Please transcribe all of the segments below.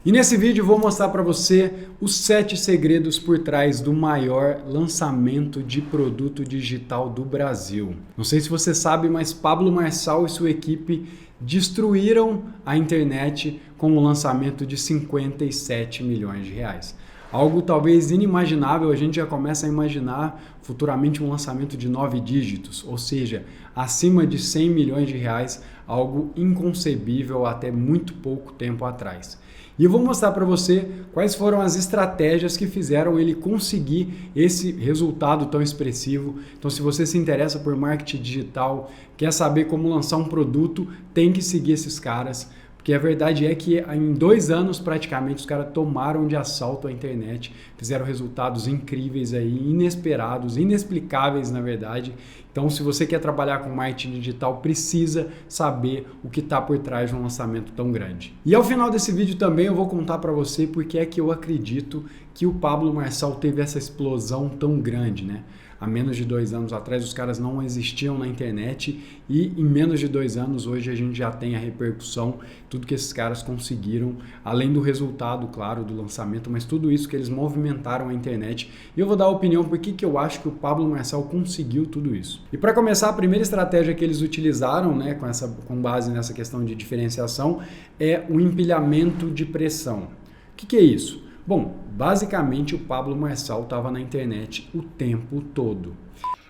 E nesse vídeo eu vou mostrar para você os 7 segredos por trás do maior lançamento de produto digital do Brasil. Não sei se você sabe, mas Pablo Marçal e sua equipe destruíram a internet com o lançamento de 57 milhões de reais. Algo talvez inimaginável, a gente já começa a imaginar futuramente um lançamento de 9 dígitos, ou seja, acima de 100 milhões de reais, algo inconcebível até muito pouco tempo atrás. E eu vou mostrar para você quais foram as estratégias que fizeram ele conseguir esse resultado tão expressivo. Então, se você se interessa por marketing digital, quer saber como lançar um produto, tem que seguir esses caras. Porque a verdade é que em 2 anos, praticamente, os caras tomaram de assalto a internet, fizeram resultados incríveis aí, inesperados, inexplicáveis, na verdade. Então, se você quer trabalhar com marketing digital, precisa saber o que está por trás de um lançamento tão grande. E ao final desse vídeo também eu vou contar para você porque é que eu acredito que o Pablo Marçal teve essa explosão tão grande, né? Há menos de 2 anos atrás os caras não existiam na internet e em menos de 2 anos hoje a gente já tem a repercussão, tudo que esses caras conseguiram, além do resultado, claro, do lançamento, mas tudo isso que eles movimentaram a internet. E eu vou dar a opinião por que eu acho que o Pablo Marçal conseguiu tudo isso. E para começar, a primeira estratégia que eles utilizaram, né, com base nessa questão de diferenciação, é o empilhamento de pressão. O que é isso? Bom, basicamente o Pablo Marçal estava na internet o tempo todo.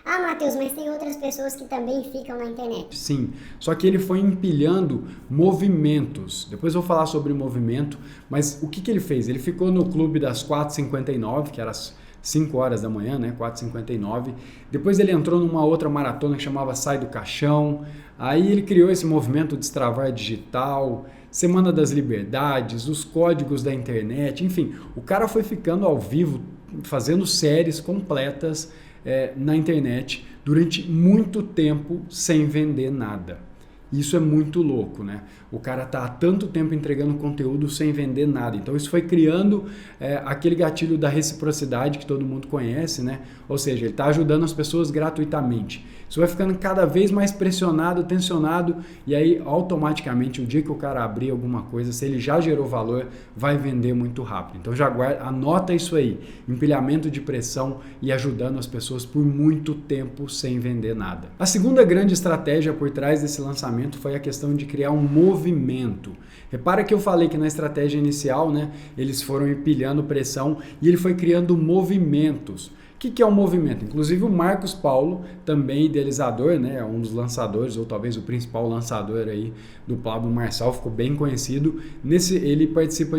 Ah, Matheus, mas tem outras pessoas que também ficam na internet. Sim, só que ele foi empilhando movimentos. Depois eu vou falar sobre movimento, mas o que ele fez? Ele ficou no clube das 4h59, que era as 5 horas da manhã, né? 4h59. Depois ele entrou numa outra maratona que chamava Sai do Caixão. Aí ele criou esse movimento Destravar Digital, Semana das Liberdades, os códigos da internet, enfim. O cara foi ficando ao vivo, fazendo séries completas na internet durante muito tempo sem vender nada. Isso é muito louco, né? O cara tá há tanto tempo entregando conteúdo sem vender nada. Então isso foi criando aquele gatilho da reciprocidade que todo mundo conhece, né? Ou seja, ele está ajudando as pessoas gratuitamente. Isso vai ficando cada vez mais pressionado, tensionado, e aí automaticamente o dia que o cara abrir alguma coisa, se ele já gerou valor, vai vender muito rápido. Então já anota isso aí, empilhamento de pressão e ajudando as pessoas por muito tempo sem vender nada. A segunda grande estratégia por trás desse lançamento foi a questão de criar um movimento. Repara que eu falei que na estratégia inicial, né, eles foram empilhando pressão e ele foi criando movimentos. O que é um movimento? Inclusive o Marcos Paulo, também idealizador, né, um dos lançadores, ou talvez o principal lançador aí do Pablo Marçal, ficou bem conhecido. Ele participa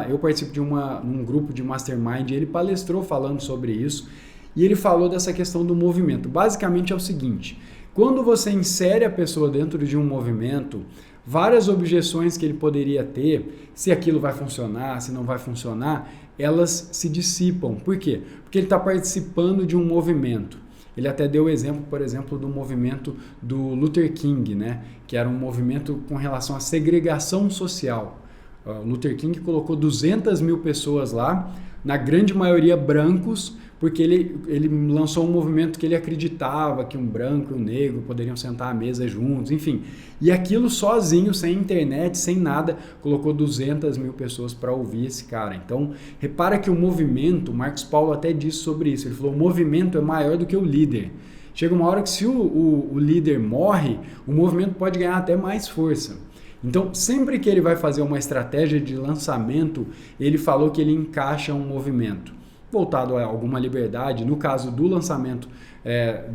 eu participo de um grupo de mastermind, ele palestrou falando sobre isso e ele falou dessa questão do movimento. Basicamente é o seguinte: quando você insere a pessoa dentro de um movimento, várias objeções que ele poderia ter, se aquilo vai funcionar, se não vai funcionar, elas se dissipam. Por quê? Porque ele está participando de um movimento. Ele até deu o exemplo, por exemplo, do movimento do Luther King, né? Que era um movimento com relação à segregação social. O Luther King colocou 200 mil pessoas lá, na grande maioria brancos, porque ele lançou um movimento que ele acreditava que um branco e um negro poderiam sentar à mesa juntos, enfim. E aquilo sozinho, sem internet, sem nada, colocou 200 mil pessoas para ouvir esse cara. Então, repara que o movimento, Marcos Paulo até disse sobre isso, ele falou: o movimento é maior do que o líder. Chega uma hora que se o líder morre, o movimento pode ganhar até mais força. Então, sempre que ele vai fazer uma estratégia de lançamento, ele falou que ele encaixa um movimento voltado a alguma liberdade. No caso do lançamento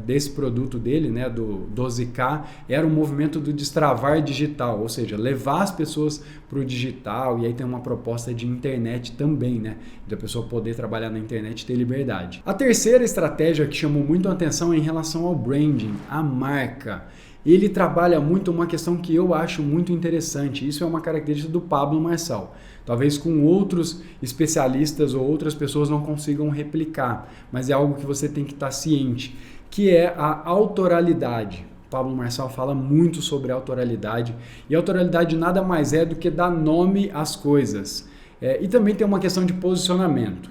desse produto dele, né, do 12K, era um movimento do destravar digital, ou seja, levar as pessoas para o digital, e aí tem uma proposta de internet também, né, da pessoa poder trabalhar na internet e ter liberdade. A terceira estratégia que chamou muito a atenção é em relação ao branding, a marca. Ele trabalha muito uma questão que eu acho muito interessante. Isso é uma característica do Pablo Marçal. Talvez com outros especialistas ou outras pessoas não consigam replicar, mas é algo que você tem que estar ciente, que é a autoralidade. Pablo Marçal fala muito sobre autoralidade, e autoralidade nada mais é do que dar nome às coisas. E também tem uma questão de posicionamento.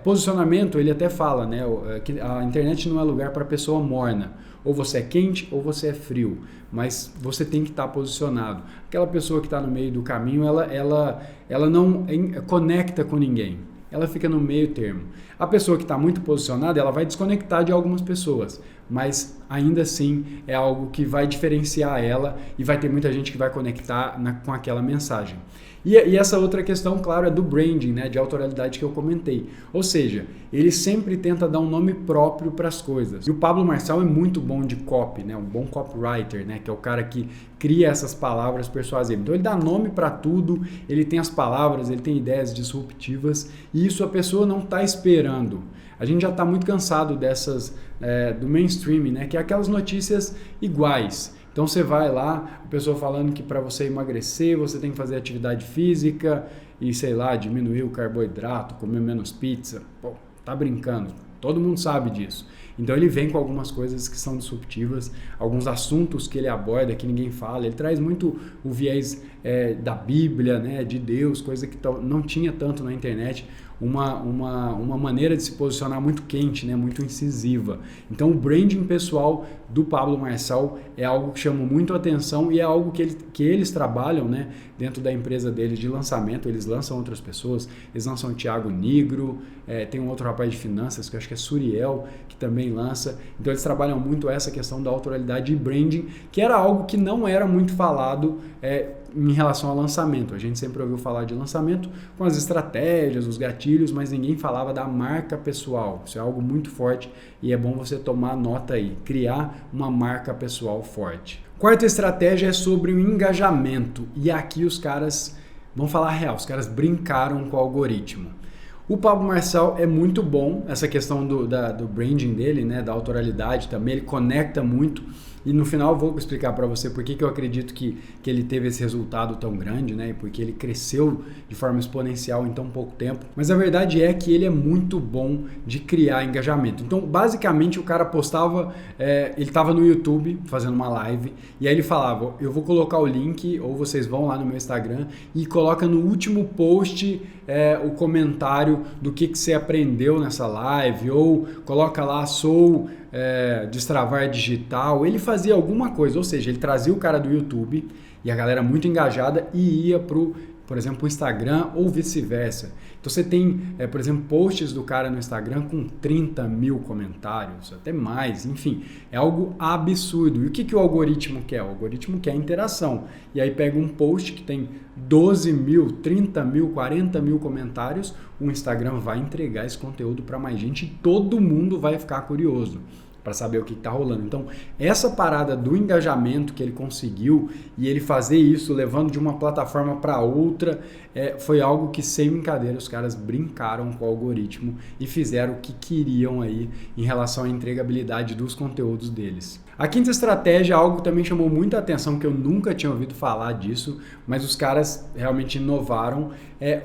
Posicionamento, ele até fala, né, que a internet não é lugar para pessoa morna. ou você é quente ou você é frio, mas você tem que estar posicionado. Aquela pessoa que está no meio do caminho, ela não conecta com ninguém. Ela fica no meio termo. A pessoa que está muito posicionada, ela vai desconectar de algumas pessoas, mas ainda assim é algo que vai diferenciar ela e vai ter muita gente que vai conectar com aquela mensagem. E essa outra questão, claro, é do branding, né, de autoralidade que eu comentei. Ou seja, ele sempre tenta dar um nome próprio para as coisas. E o Pablo Marçal é muito bom de copy, né, um bom copywriter, né, que é o cara que cria essas palavras persuasivas. Então ele dá nome para tudo, ele tem as palavras, ele tem ideias disruptivas e isso a pessoa não está esperando. A gente já está muito cansado dessas, do mainstream, né, que é aquelas notícias iguais. Então você vai lá, a pessoa falando que para você emagrecer, você tem que fazer atividade física e, sei lá, diminuir o carboidrato, comer menos pizza. Pô, tá brincando. Todo mundo sabe disso. Então ele vem com algumas coisas que são disruptivas, alguns assuntos que ele aborda que ninguém fala. Ele traz muito o viés da Bíblia, né, de Deus, coisa que não tinha tanto na internet. Uma maneira de se posicionar muito quente, né, muito incisiva. Então o branding pessoal do Pablo Marçal é algo que chama muito atenção e é algo que eles trabalham, né, dentro da empresa deles de lançamento. Eles lançam outras pessoas, eles lançam o Thiago Nigro, tem um outro rapaz de finanças que eu acho que é Suriel, que também lança. Então eles trabalham muito essa questão da autoralidade e branding, que era algo que não era muito falado em relação ao lançamento. A gente sempre ouviu falar de lançamento com as estratégias, os gatilhos, mas ninguém falava da marca pessoal. Isso é algo muito forte e é bom você tomar nota aí, criar uma marca pessoal forte. Quarta estratégia é sobre o engajamento e aqui os caras, vamos falar real, os caras brincaram com o algoritmo. O Pablo Marçal é muito bom, essa questão do branding dele, né, da autoralidade também, ele conecta muito. E no final eu vou explicar para você por que eu acredito que ele teve esse resultado tão grande, né? Porque ele cresceu de forma exponencial em tão pouco tempo. Mas a verdade é que ele é muito bom de criar engajamento. Então, basicamente, o cara postava, ele estava no YouTube fazendo uma live e aí ele falava, eu vou colocar o link ou vocês vão lá no meu Instagram e coloca no último post o comentário do que você aprendeu nessa live ou coloca lá, sou... destravar digital, ele fazia alguma coisa, ou seja, ele trazia o cara do YouTube e a galera muito engajada e ia por exemplo, o Instagram ou vice-versa. Então você tem, por exemplo, posts do cara no Instagram com 30 mil comentários, até mais, enfim, é algo absurdo. E o que o algoritmo quer? O algoritmo quer interação. E aí pega um post que tem 12 mil, 30 mil, 40 mil comentários, o Instagram vai entregar esse conteúdo para mais gente e todo mundo vai ficar curioso para saber o que está rolando. Então, essa parada do engajamento que ele conseguiu e ele fazer isso levando de uma plataforma para outra foi algo que, sem brincadeira, os caras brincaram com o algoritmo e fizeram o que queriam aí em relação à entregabilidade dos conteúdos deles. A quinta estratégia, algo que também chamou muita atenção, que eu nunca tinha ouvido falar disso, mas os caras realmente inovaram,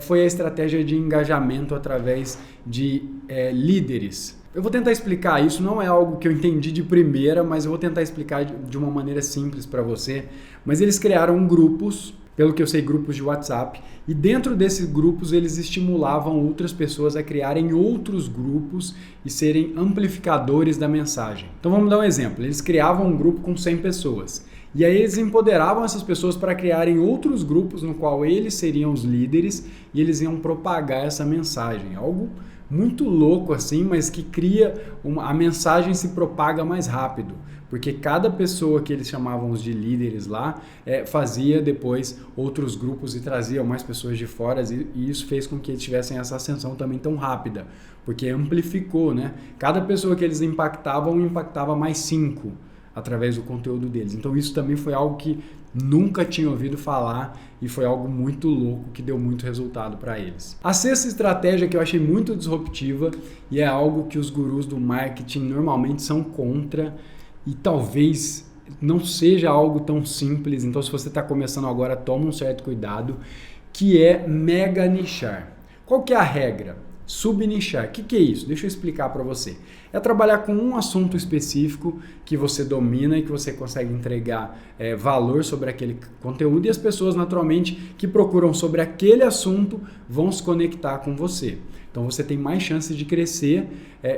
foi a estratégia de engajamento através de líderes. Eu vou tentar explicar, isso não é algo que eu entendi de primeira, mas eu vou tentar explicar de uma maneira simples para você. Mas eles criaram grupos, pelo que eu sei, grupos de WhatsApp, e dentro desses grupos eles estimulavam outras pessoas a criarem outros grupos e serem amplificadores da mensagem. Então vamos dar um exemplo, eles criavam um grupo com 100 pessoas. E aí eles empoderavam essas pessoas para criarem outros grupos no qual eles seriam os líderes e eles iam propagar essa mensagem. Algo muito louco assim, mas que cria a mensagem se propaga mais rápido, porque cada pessoa que eles chamavam de líderes lá fazia depois outros grupos e trazia mais pessoas de fora e isso fez com que eles tivessem essa ascensão também tão rápida, porque amplificou, né? Cada pessoa que eles impactavam impactava mais 5 através do conteúdo deles. Então isso também foi algo que nunca tinha ouvido falar e foi algo muito louco que deu muito resultado para eles. A sexta estratégia que eu achei muito disruptiva e é algo que os gurus do marketing normalmente são contra e talvez não seja algo tão simples, então se você está começando agora, toma um certo cuidado, que é mega nichar. Qual que é a regra? Subnichar. O que é isso? Deixa eu explicar para você. É trabalhar com um assunto específico que você domina e que você consegue entregar valor sobre aquele conteúdo, e as pessoas, naturalmente, que procuram sobre aquele assunto vão se conectar com você. Então você tem mais chances de crescer,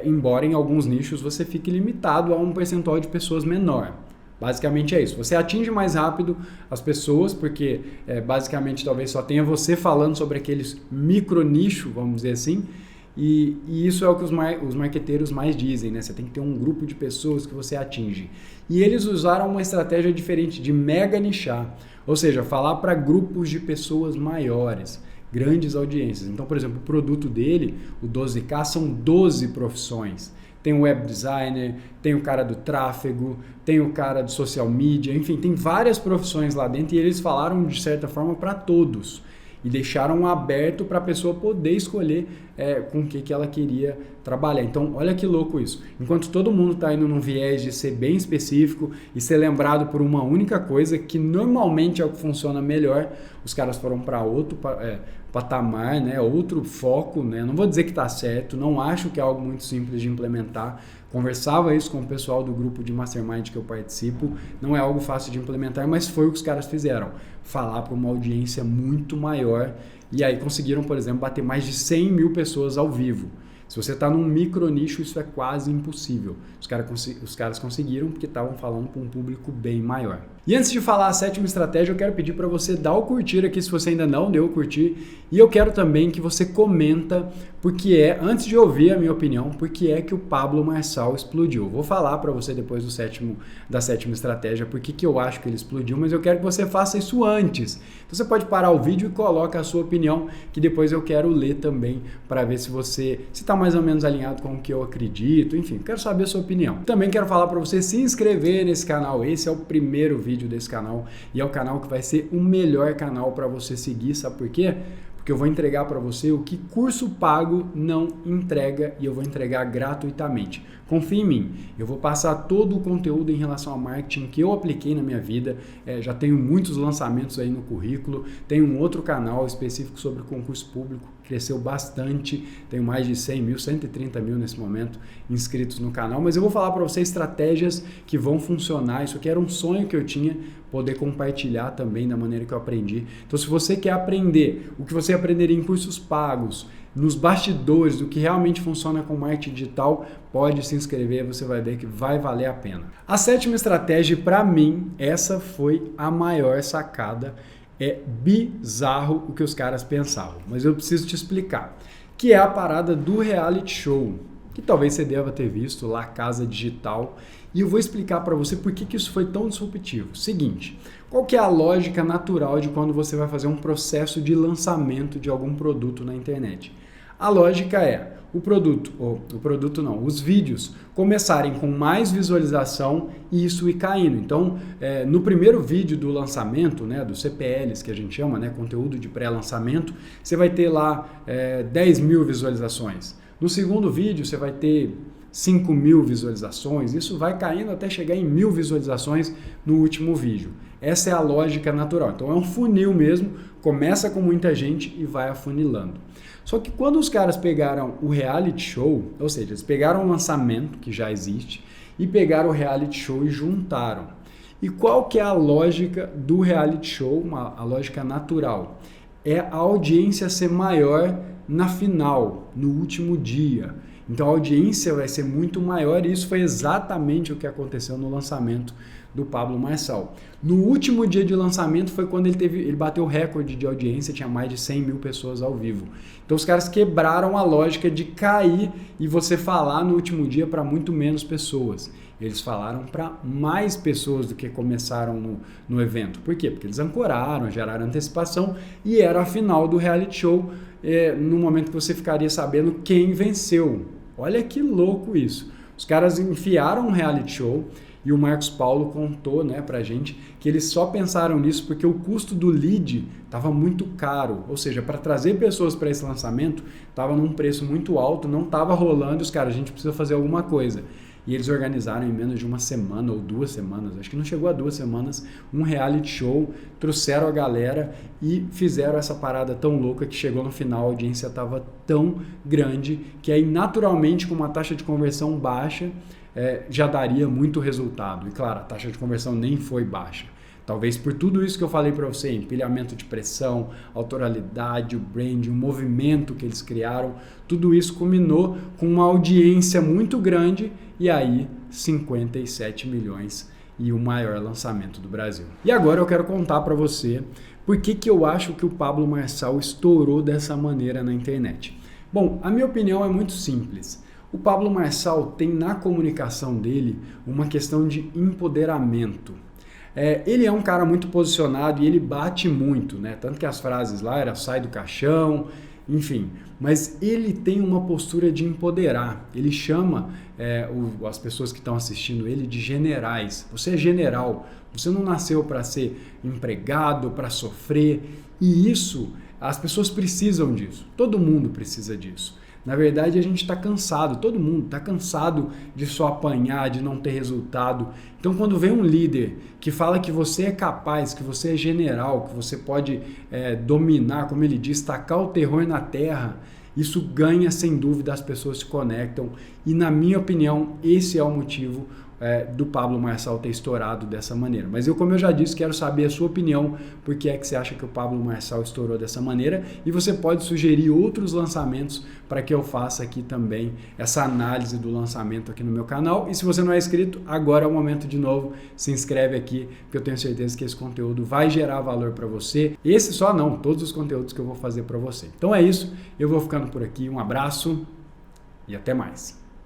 embora em alguns nichos você fique limitado a um percentual de pessoas menor. Basicamente é isso. Você atinge mais rápido as pessoas, porque basicamente talvez só tenha você falando sobre aqueles micro nicho, vamos dizer assim, e isso é o que os marqueteiros mais dizem, né? Você tem que ter um grupo de pessoas que você atinge. E eles usaram uma estratégia diferente de mega nichar, ou seja, falar para grupos de pessoas maiores, grandes audiências. Então, por exemplo, o produto dele, o 12K, são 12 profissões. Tem o web designer, tem o cara do tráfego, tem o cara do social media, enfim, tem várias profissões lá dentro, e eles falaram de certa forma para todos e deixaram aberto para a pessoa poder escolher com o que ela queria trabalhar. Então, olha que louco isso. Enquanto todo mundo está indo num viés de ser bem específico e ser lembrado por uma única coisa, que normalmente é o que funciona melhor, os caras foram para outro patamar, né? Outro foco, né? Não vou dizer que está certo, não acho que é algo muito simples de implementar. Conversava isso com o pessoal do grupo de Mastermind que eu participo, não é algo fácil de implementar, mas foi o que os caras fizeram, falar para uma audiência muito maior, e aí conseguiram, por exemplo, bater mais de 100 mil pessoas ao vivo. Se você está num micro nicho, isso é quase impossível. Os caras conseguiram porque estavam falando para um público bem maior. E antes de falar a 7ª estratégia, eu quero pedir para você dar o curtir aqui se você ainda não deu o curtir. E eu quero também que você comenta porque antes de ouvir a minha opinião, porque é que o Pablo Marçal explodiu. Vou falar para você depois da 7ª estratégia porque que eu acho que ele explodiu, mas eu quero que você faça isso antes. Então você pode parar o vídeo e coloca a sua opinião, que depois eu quero ler também para ver se você está mais ou menos alinhado com o que eu acredito. Enfim, quero saber a sua opinião. Também quero falar para você se inscrever nesse canal. Esse é o primeiro vídeo desse canal e é o canal que vai ser o melhor canal para você seguir. Sabe por quê? Porque eu vou entregar para você o que curso pago não entrega, e eu vou entregar gratuitamente. Confie em mim, eu vou passar todo o conteúdo em relação a marketing que eu apliquei na minha vida. Já tenho muitos lançamentos aí no currículo, tenho um outro canal específico sobre concurso público, cresceu bastante, tenho mais de 100 mil, 130 mil nesse momento inscritos no canal, mas eu vou falar para você estratégias que vão funcionar. Isso aqui era um sonho que eu tinha, poder compartilhar também da maneira que eu aprendi. Então, se você quer aprender o que você aprenderia em cursos pagos, nos bastidores, do que realmente funciona com marketing digital, pode se inscrever, você vai ver que vai valer a pena. A 7ª estratégia, para mim, essa foi a maior sacada. É bizarro o que os caras pensavam, mas eu preciso te explicar, que é a parada do reality show, que talvez você deva ter visto lá, Casa Digital, e eu vou explicar para você por que isso foi tão disruptivo. Seguinte, qual que é a lógica natural de quando você vai fazer um processo de lançamento de algum produto na internet? A lógica é os vídeos começarem com mais visualização e isso ir caindo. Então, no primeiro vídeo do lançamento, né, do CPLs que a gente chama, né, conteúdo de pré-lançamento, você vai ter lá 10 mil visualizações. No segundo vídeo, você vai ter 5 mil visualizações. Isso vai caindo até chegar em 1000 visualizações no último vídeo. Essa é a lógica natural. Então, é um funil mesmo, começa com muita gente e vai afunilando. Só que quando os caras pegaram o reality show, ou seja, eles pegaram o lançamento, que já existe, e pegaram o reality show e juntaram. E qual que é a lógica do reality show, a lógica natural? É a audiência ser maior na final, no último dia. Então a audiência vai ser muito maior e isso foi exatamente o que aconteceu no lançamento do Pablo Marçal. No último dia de lançamento foi quando ele bateu o recorde de audiência, tinha mais de 100 mil pessoas ao vivo. Então os caras quebraram a lógica de cair e você falar no último dia para muito menos pessoas. Eles falaram para mais pessoas do que começaram no evento. Por quê? Porque eles ancoraram, geraram antecipação e era a final do reality show, no momento que você ficaria sabendo quem venceu. Olha que louco isso. Os caras enfiaram um reality show e o Marcos Paulo contou, né, pra gente que eles só pensaram nisso porque o custo do lead estava muito caro. Ou seja, para trazer pessoas para esse lançamento estava num preço muito alto, não estava rolando. Os caras, a gente precisa fazer alguma coisa. e eles organizaram em menos de uma semana ou 2 semanas, acho que não chegou a 2 semanas, um reality show, trouxeram a galera e fizeram essa parada tão louca que chegou no final, a audiência estava tão grande que aí naturalmente com uma taxa de conversão baixa já daria muito resultado. E claro, a taxa de conversão nem foi baixa. Talvez por tudo isso que eu falei para você, empilhamento de pressão, autoralidade, o brand, o movimento que eles criaram, tudo isso culminou com uma audiência muito grande e aí 57 milhões e o maior lançamento do Brasil. E agora eu quero contar para você por que eu acho que o Pablo Marçal estourou dessa maneira na internet. Bom, a minha opinião é muito simples. O Pablo Marçal tem na comunicação dele uma questão de empoderamento. Ele é um cara muito posicionado e ele bate muito, né? Tanto que as frases lá eram sai do caixão, enfim. Mas ele tem uma postura de empoderar. Ele chama as pessoas que estão assistindo ele de generais. Você é general, você não nasceu para ser empregado, para sofrer. E isso, as pessoas precisam disso. Todo mundo precisa disso. Na verdade, a gente está cansado, todo mundo está cansado de só apanhar, de não ter resultado. Então, quando vem um líder que fala que você é capaz, que você é general, que você pode dominar, como ele diz, tacar o terror na terra, isso ganha, sem dúvida, as pessoas se conectam. E, na minha opinião, esse é o motivo do Pablo Marçal ter estourado dessa maneira. Mas eu, como eu já disse, quero saber a sua opinião, por que é que você acha que o Pablo Marçal estourou dessa maneira, e você pode sugerir outros lançamentos para que eu faça aqui também essa análise do lançamento aqui no meu canal. E se você não é inscrito, agora é o momento de novo, se inscreve aqui, porque eu tenho certeza que esse conteúdo vai gerar valor para você. Esse só não, todos os conteúdos que eu vou fazer para você. Então é isso, eu vou ficando por aqui, um abraço e até mais.